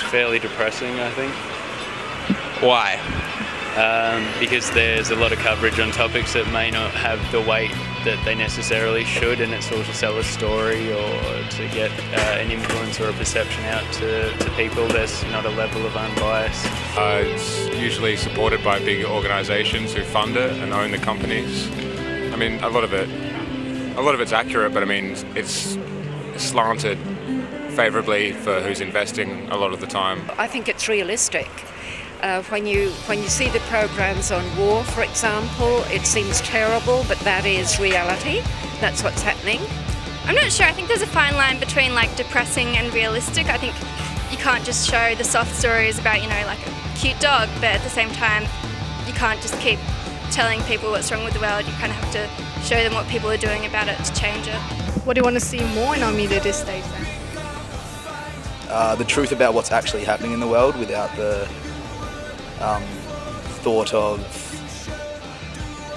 fairly depressing, I think. Why? Because there's a lot of coverage on topics that may not have the weight that they necessarily should, and it's all to sell a story or to get an influence or a perception out to people. There's not a level of unbias. It's usually supported by big organisations who fund it and own the companies. I mean, a lot of it's accurate, but I mean, it's slanted favourably for who's investing a lot of the time. I think it's realistic. When you see the programs on war, for example, it seems terrible, but that is reality. That's what's happening. I'm not sure. I think there's a fine line between like depressing and realistic. I think you can't just show the soft stories about, you know, like a cute dog, but at the same time, you can't just keep telling people what's wrong with the world. You kind of have to show them what people are doing about it to change it. What do you want to see more in our media these days then? The truth about what's actually happening in the world without the thought of,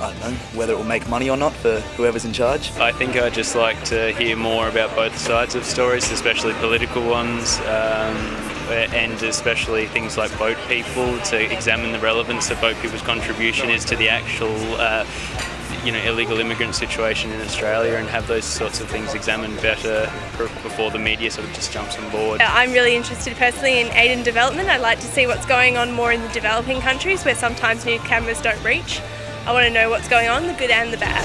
I don't know, whether it will make money or not for whoever's in charge. I think I'd just like to hear more about both sides of stories, especially political ones, and especially things like boat people, to examine the relevance of boat people's contribution is to the actual illegal immigrant situation in Australia, and have those sorts of things examined better before the media sort of just jumps on board. I'm really interested personally in aid and development. I'd like to see what's going on more in the developing countries where sometimes new cameras don't reach. I want to know what's going on, the good and the bad.